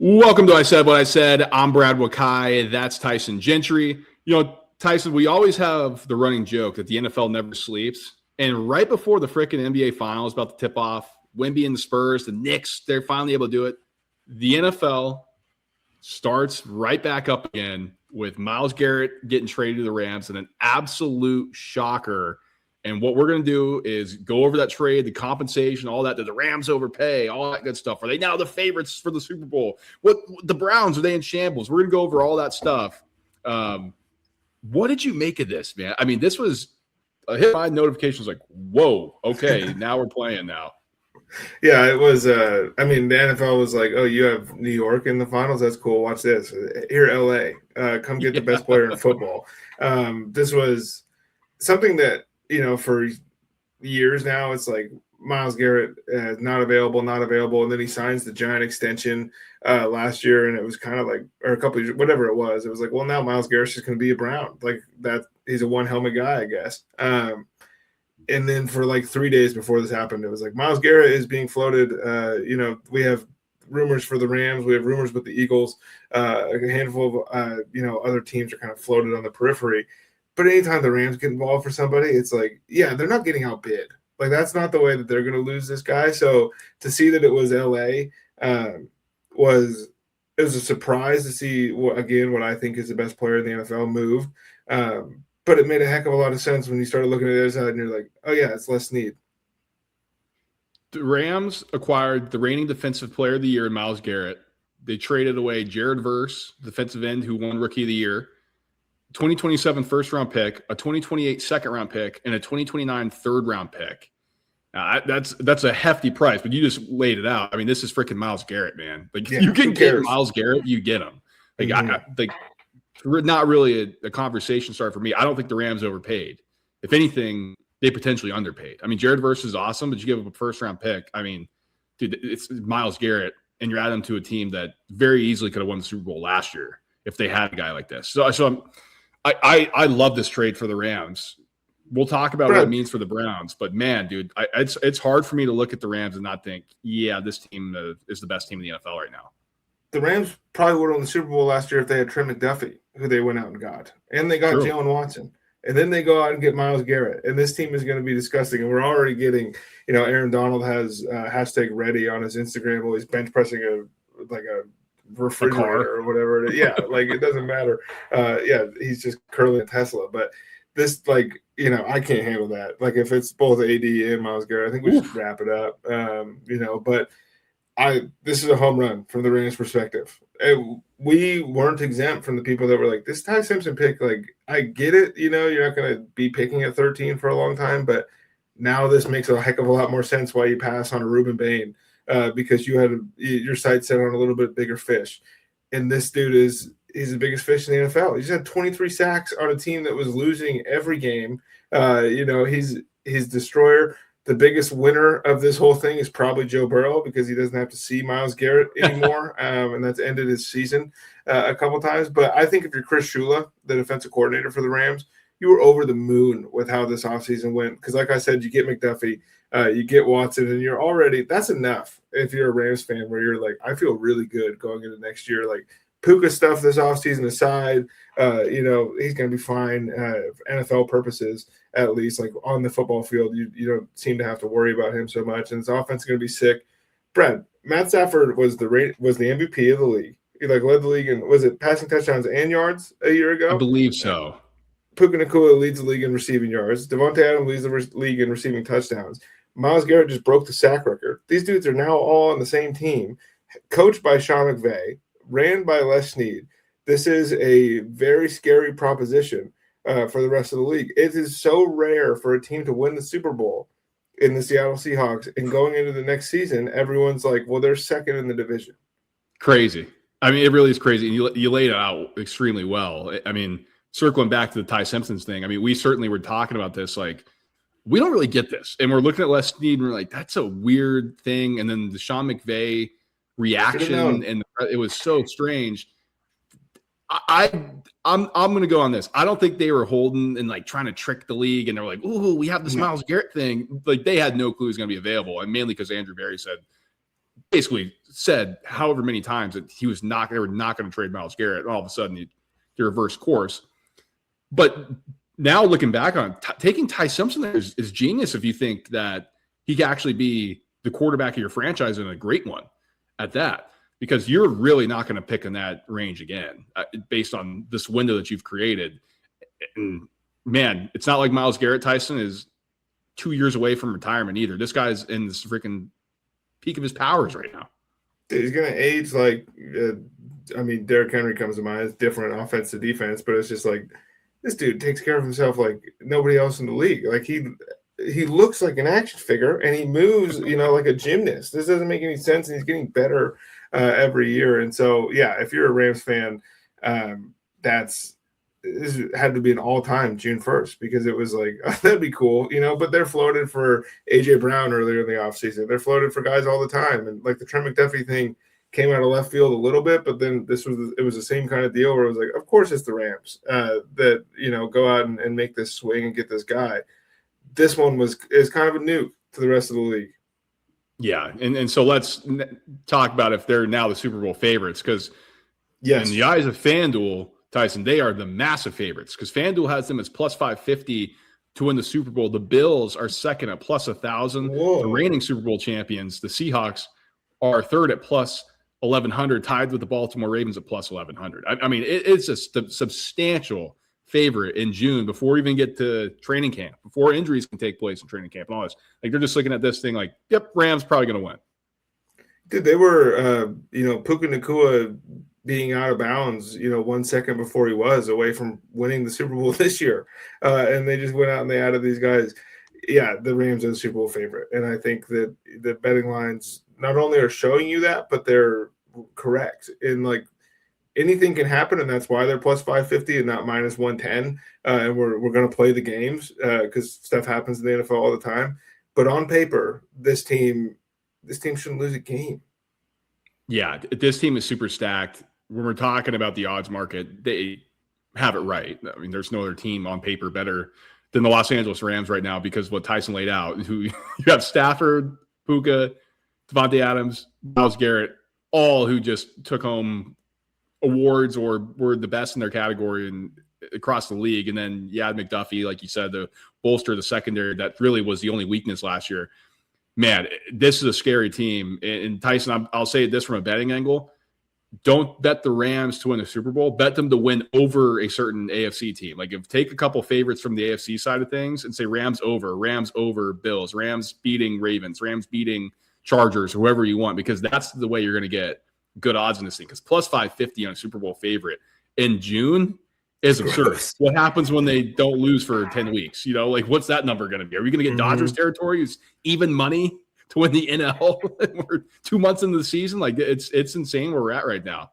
Welcome to I Said What I Said. I'm Brad Wakai. That's Tyson Gentry. Tyson, we always have the running joke that the NFL never sleeps. And right before the freaking NBA Finals about to tip off, Wemby and the Spurs, the Knicks, they're finally able to do it. The NFL starts right back up again with Myles Garrett getting traded to the Rams and an absolute shocker. And what we're going to do is go over that trade, the compensation, all that. Did the Rams overpay? All that good stuff. Are they now the favorites for the Super Bowl? What the Browns, are they in shambles? We're going to go over all that stuff. What did you make of this, man? I mean, this was a hit my notification was like, whoa, okay, now we're playing now. Yeah, it was. The NFL was like, oh, you have New York in the finals? That's cool. Watch this. Here, LA, come get the best player in football. This was something that, for years now, it's like Myles Garrett not available. And then he signs the giant extension last year, and it was kind of like, or a couple of years, whatever it was like, well, now Myles Garrett's just going to be a Brown. Like that, he's a one helmet guy, I guess. And then for like 3 days before this happened, it was like Myles Garrett is being floated. We have rumors for the Rams. We have rumors with the Eagles. A handful of, other teams are kind of floated on the periphery. But anytime the Rams get involved for somebody, it's like, yeah, they're not getting outbid. Like, that's not the way that they're going to lose this guy. So to see that it was L.A. was a surprise to see, what I think is the best player in the NFL moved. But it made a heck of a lot of sense when you started looking at the other side and you're like, oh, yeah, it's Les Snead. The Rams acquired the reigning defensive player of the year in Myles Garrett. They traded away Jared Verse, defensive end, who won Rookie of the Year, 2027 first-round pick, a 2028 second-round pick, and a 2029 third-round pick. Now, that's a hefty price, but you just laid it out. I mean, this is freaking Myles Garrett, man. Like, you can get Myles Garrett, you get him. Like, not really a conversation starter for me. I don't think the Rams overpaid. If anything, they potentially underpaid. I mean, Jared Verse is awesome, but you give him a first-round pick. I mean, dude, it's Myles Garrett, and you're adding him to a team that very easily could have won the Super Bowl last year if they had a guy like this. So I love this trade for the Rams. We'll talk about what it means for the Browns, but man, dude, it's hard for me to look at the Rams and not think, yeah, this team is the best team in the NFL right now. The Rams probably would have won the Super Bowl last year if they had Trent McDuffie, who they went out and got. And they got Jalen Watson. And then they go out and get Myles Garrett. And this team is going to be disgusting. And we're already getting, Aaron Donald has hashtag ready on his Instagram while he's bench pressing a refrigerator or whatever it is. Yeah, like it doesn't matter. He's just curling a Tesla. But this, I can't handle that. Like if it's both AD and Myles Garrett, I think we should wrap it up. But this is a home run from the Rams' perspective. We weren't exempt from the people that were like, this Ty Simpson pick, like, I get it, you're not going to be picking at 13 for a long time, but now this makes a heck of a lot more sense why you pass on a Reuben Bain because you had your sights set on a little bit bigger fish. And this dude he's the biggest fish in the NFL. He's had 23 sacks on a team that was losing every game. He's destroyer. The biggest winner of this whole thing is probably Joe Burrow because he doesn't have to see Myles Garrett anymore, and that's ended his season a couple times. But I think if you're Chris Shula, the defensive coordinator for the Rams, you were over the moon with how this offseason went because, like I said, you get McDuffie, you get Watson, and you're already – that's enough if you're a Rams fan where you're like, I feel really good going into next year. Like, Puka stuff this offseason aside, he's going to be fine for NFL purposes, at least. Like on the football field, you don't seem to have to worry about him so much. And his offense is going to be sick. Brad, Matt Stafford was the MVP of the league. He led the league in, was it passing touchdowns and yards a year ago? I believe so. Puka Nacua leads the league in receiving yards. Devontae Adams leads the league in receiving touchdowns. Myles Garrett just broke the sack record. These dudes are now all on the same team, coached by Sean McVay, ran by Les Snead. This is a very scary proposition for the rest of the league. It is so rare for a team to win the Super Bowl in the Seattle Seahawks, and going into the next season, everyone's like, well, they're second in the division. Crazy. I mean, it really is crazy. And you laid it out extremely well. I mean, circling back to the Ty Simpsons thing, I mean, we certainly were talking about this, like, we don't really get this. And we're looking at Les Snead, and we're like, that's a weird thing. And then the Sean McVay reaction, and it was so strange. I'm going to go on this. I don't think they were holding and like trying to trick the league, and they're like, "Ooh, we have this Myles Garrett thing." Like they had no clue he was going to be available, and mainly because Andrew Berry basically said however many times that they were not going to trade Myles Garrett. And all of a sudden, you reverse course. But now looking back on it, taking Ty Simpson there is genius if you think that he can actually be the quarterback of your franchise and a great one at that, because you're really not going to pick in that range again based on this window that you've created. And man, it's not like Myles Garrett Tyson is 2 years away from retirement either. This guy's in this freaking peak of his powers right now. He's going to age like, Derrick Henry comes to mind. It's different offense to defense, but it's just like, this dude takes care of himself like nobody else in the league. Like he looks like an action figure, and he moves, like a gymnast. This doesn't make any sense, and he's getting better every year. And so, yeah, if you're a Rams fan, this had to be an all-time June 1st, because it was like, oh, that'd be cool, But they're floated for A.J. Brown earlier in the offseason. They're floated for guys all the time, and like the Trent McDuffie thing came out of left field a little bit, but then it was the same kind of deal where it was like, of course it's the Rams that go out and make this swing and get this guy. This one is kind of a nuke to the rest of the league. Yeah, and so let's talk about if they're now the Super Bowl favorites, because in the eyes of FanDuel, Tyson, they are the massive favorites, because FanDuel has them as plus 550 to win the Super Bowl. The Bills are second at plus 1,000. The reigning Super Bowl champions, the Seahawks, are third at plus 1,100, tied with the Baltimore Ravens at plus 1,100. I mean, it's a substantial favorite in June before we even get to training camp, before injuries can take place in training camp and all this. Like, they're just looking at this thing like, yep, Rams probably going to win. Dude, they were, Puka Nacua being out of bounds, 1 second before he was away from winning the Super Bowl this year. And they just went out and they added these guys. Yeah, the Rams are the Super Bowl favorite. And I think that the betting lines not only are showing you that, but they're correct. And like, anything can happen, and that's why they're plus 550 and not minus 110. And we're going to play the games because stuff happens in the NFL all the time. But on paper, this team shouldn't lose a game. Yeah, this team is super stacked. When we're talking about the odds market, they have it right. I mean, there's no other team on paper better than the Los Angeles Rams right now, because what Tyson laid out, who you have Stafford, Puka, Devontae Adams, Myles Garrett, all who just took home awards or were the best in their category and across the league. And then you had McDuffie, like you said, to bolster the secondary. That really was the only weakness last year. Man, this is a scary team. And Tyson, I'll say this from a betting angle. Don't bet the Rams to win the Super Bowl. Bet them to win over a certain AFC team. Like, take a couple favorites from the AFC side of things and say Rams over Bills, Rams beating Ravens, Rams beating Chargers, whoever you want, because that's the way you're going to get good odds in this thing. Because plus 550 on a Super Bowl favorite in June is absurd. What happens when they don't lose for 10 weeks? Like, what's that number going to be? Are we going to get Dodgers territory? It's even money to win the NL. We're 2 months into the season. Like, it's insane where we're at right now.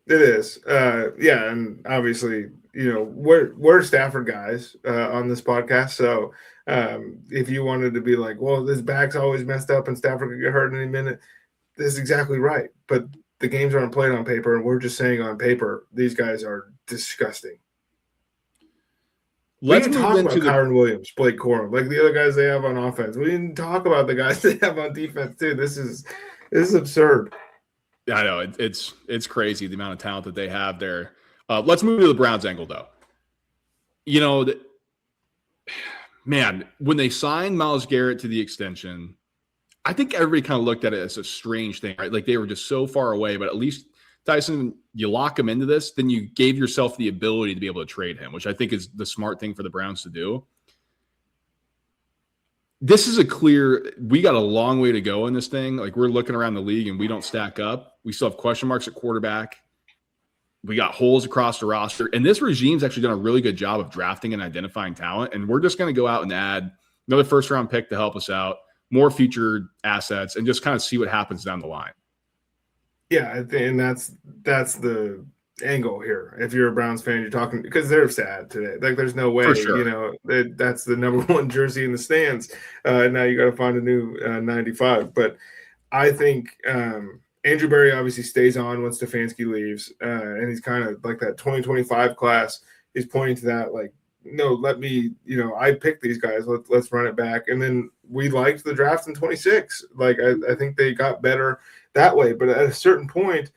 It is. Yeah. And obviously, we're Stafford guys on this podcast. So if you wanted to be like, well, this back's always messed up and Stafford could get hurt in any minute, this is exactly right. But the games aren't played on paper, and we're just saying on paper, these guys are disgusting. Let's talk about Kyren Williams, Blake Corum, like the other guys they have on offense. We didn't talk about the guys they have on defense too. This is absurd. I know it's crazy the amount of talent that they have there. Let's move to the Browns angle though. Man, when they signed Myles Garrett to the extension, I think everybody kind of looked at it as a strange thing, right? Like, they were just so far away, but at least, Tyson, you lock him into this, then you gave yourself the ability to be able to trade him, which I think is the smart thing for the Browns to do. This is we got a long way to go in this thing. Like, we're looking around the league and we don't stack up. We still have question marks at quarterback. We got holes across the roster. And this regime's actually done a really good job of drafting and identifying talent. And we're just going to go out and add another first-round pick to help us out, more future assets, and just kind of see what happens down the line. Yeah, and that's the angle here. If you're a Browns fan, you're talking because they're sad today. Like, there's no way, that's the number one jersey in the stands. Now you got to find a new 95. But I think Andrew Berry obviously stays on once Stefanski leaves, and he's kind of like that 2025 class is pointing to that. Like, no, let me, I picked these guys. Let's run it back. And then we liked the draft in 26. Like, I think they got better that way. But at a certain point,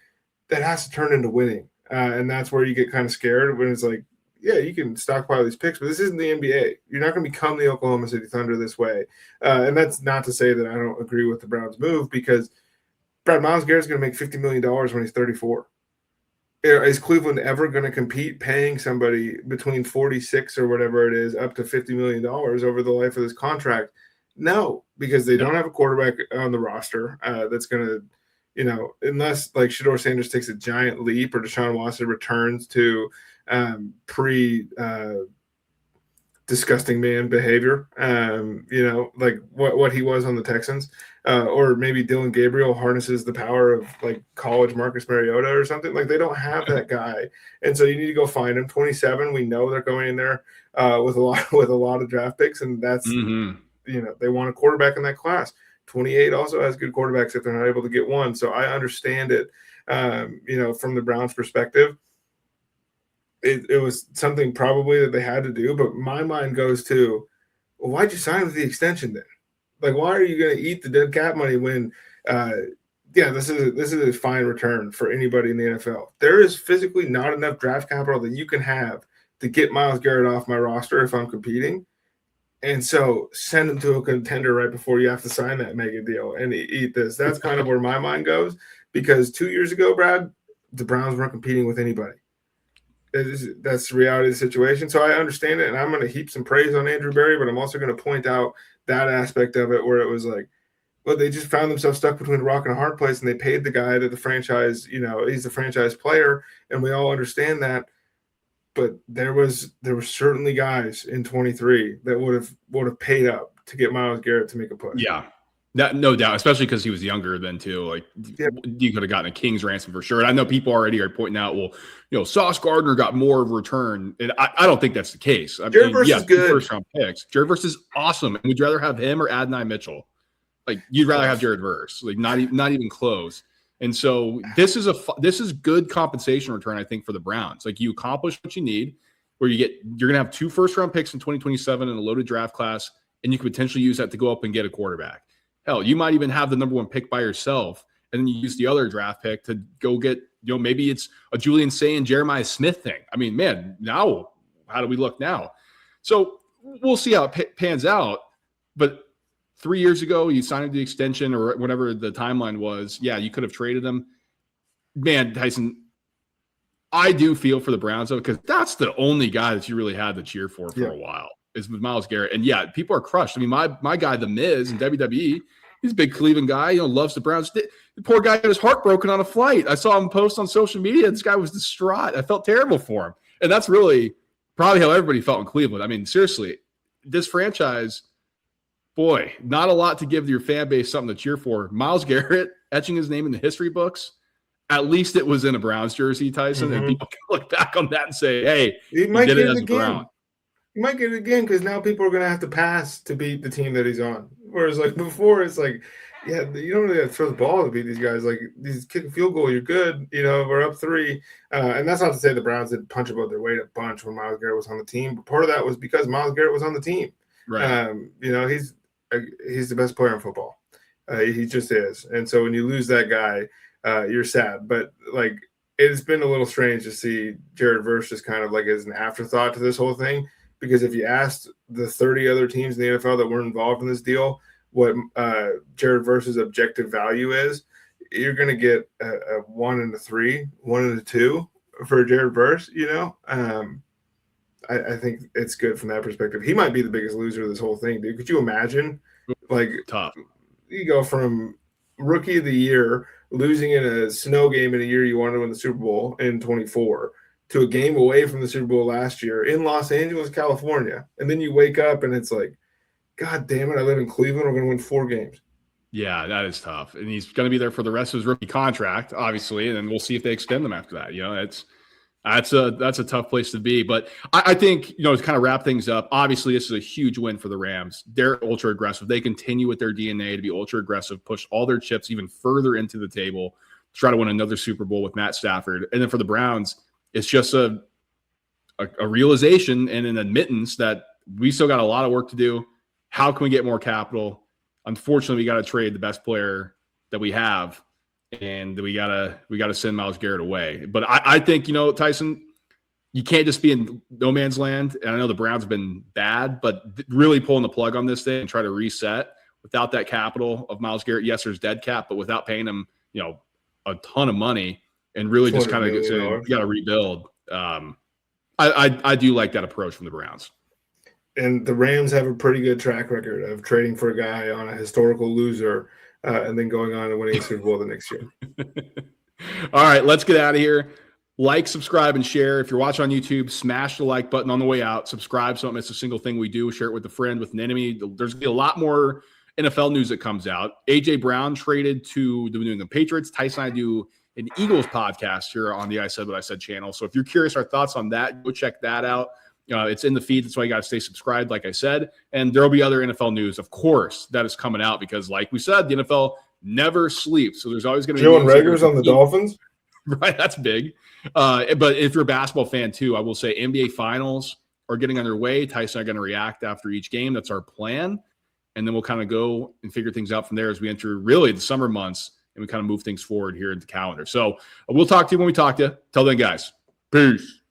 that has to turn into winning. And that's where you get kind of scared when it's like, yeah, you can stockpile these picks, but this isn't the NBA. You're not going to become the Oklahoma City Thunder this way. And that's not to say that I don't agree with the Browns' move, because Myles Garrett's going to make $50 million when he's 34. Is Cleveland ever going to compete paying somebody between 46 or whatever it is up to $50 million over the life of this contract? No, because they don't have a quarterback on the roster that's going to, unless like Shedeur Sanders takes a giant leap or Deshaun Watson returns to disgusting man behavior, like what he was on the Texans, or maybe Dylan Gabriel harnesses the power of like college Marcus Mariota or something. Like, they don't have that guy, and so you need to go find him. 27, we know they're going in there with a lot of draft picks, and that's they want a quarterback in that class. 28 also has good quarterbacks if they're not able to get one. So I understand it, from the Browns' perspective. It was something probably that they had to do, but my mind goes to, well, why'd you sign with the extension then? Like, why are you going to eat the dead cap money when, this is a fine return for anybody in the NFL. There is physically not enough draft capital that you can have to get Myles Garrett off my roster if I'm competing. And so send him to a contender right before you have to sign that mega deal and eat this. That's kind of where my mind goes, because 2 years ago, Brad, the Browns weren't competing with anybody. That's the reality of the situation. So I understand it, and I'm going to heap some praise on Andrew Berry, but I'm also going to point out that aspect of it where it was like, well, they just found themselves stuck between a rock and a hard place, and they paid the guy that the franchise, he's the franchise player, and we all understand that. But there were certainly guys in 23 that would have paid up to get Myles Garrett to make a push. Yeah. No doubt, especially because he was younger then too. Like, you could have gotten a king's ransom for sure. And I know people already are pointing out, well, Sauce Gardner got more of a return, and I don't think that's the case. Jared Verse is good. First round picks. Jared Verse is awesome. And would you rather have him or Adonai Mitchell? Like, you'd rather have Jared Verse. Like, not even close. And so this is good compensation return, I think, for the Browns. Like, you accomplish what you need, where you're going to have 2 first round picks in 2027 and a loaded draft class, and you could potentially use that to go up and get a quarterback. Hell, you might even have the number 1 pick by yourself, and then you use the other draft pick to go get, maybe it's a Julian Say and Jeremiah Smith thing. I mean, man, now how do we look now? So we'll see how it pans out. But 3 years ago, you signed the extension or whatever the timeline was. Yeah, you could have traded him. Man, Tyson, I do feel for the Browns, though, because that's the only guy that you really had to cheer for a while. Is with Myles Garrett. And yeah, people are crushed. I mean, my guy, The Miz in WWE, he's a big Cleveland guy, loves the Browns. The poor guy got his heart broken on a flight. I saw him post on social media. This guy was distraught. I felt terrible for him. And that's really probably how everybody felt in Cleveland. I mean, seriously, this franchise, boy, not a lot to give your fan base something to cheer for. Myles Garrett etching his name in the history books. At least it was in a Browns jersey, Tyson, and people can look back on that and say, hey, he might did get it as it a again. Brown. You might get it again because now people are going to have to pass to beat the team that he's on. Whereas, like, before, it's like, yeah, you don't really have to throw the ball to beat these guys. Like, these kick a field goal, you're good. We're up 3. And that's not to say the Browns didn't punch above their weight a bunch when Myles Garrett was on the team. But part of that was because Myles Garrett was on the team. Right. He's the best player in football. He just is. And so when you lose that guy, you're sad. But, like, it's been a little strange to see Jared Verse just kind of like as an afterthought to this whole thing. Because if you asked the 30 other teams in the NFL that weren't involved in this deal what Jared Verse's objective value is, you're going to get a 1 and a 3, 1 and a 2 for Jared Verse. I think it's good from that perspective. He might be the biggest loser of this whole thing, dude. Could you imagine? Like, tough. You go from rookie of the year, losing in a snow game in a year you wanted to win the Super Bowl in 24, to a game away from the Super Bowl last year in Los Angeles, California. And then you wake up and it's like, God damn it, I live in Cleveland. We're going to win 4 games. Yeah, that is tough. And he's going to be there for the rest of his rookie contract, obviously. And then we'll see if they extend them after that. That's a tough place to be. But I think, to kind of wrap things up, obviously this is a huge win for the Rams. They're ultra aggressive. They continue with their DNA to be ultra aggressive, push all their chips even further into the table, try to win another Super Bowl with Matt Stafford. And then for the Browns, it's just a a realization and an admittance that we still got a lot of work to do. How can we get more capital? Unfortunately, we got to trade the best player that we have, and we gotta send Myles Garrett away. But I think, Tyson, you can't just be in no man's land. And I know the Browns have been bad, but really pulling the plug on this thing and try to reset without that capital of Myles Garrett. Yes, there's dead cap, but without paying him, a ton of money, and really just kind of you got to rebuild. I do like that approach from the Browns. And the Rams have a pretty good track record of trading for a guy on a historical loser and then going on and winning a Super Bowl the next year. All right, let's get out of here. Like, subscribe, and share. If you're watching on YouTube, smash the like button on the way out. Subscribe so don't miss a single thing we do. Share it with a friend, with an enemy. There's going to be a lot more NFL news that comes out. A.J. Brown traded to the New England Patriots. Tyson and I do an Eagles podcast here on the I Said What I Said channel. So if you're curious our thoughts on that, go check that out. It's in the feed. That's why you got to stay subscribed, like I said. And there will be other NFL news, of course, that is coming out because, like we said, the NFL never sleeps. So there's always going to be Jalen Reagor's on the Dolphins. Right, that's big. But if you're a basketball fan too, I will say NBA Finals are getting underway. Tyson and I are going to react after each game. That's our plan. And then we'll kind of go and figure things out from there as we enter really the summer months and we kind of move things forward here in the calendar. So we'll talk to you when we talk to you. Till then, guys, peace.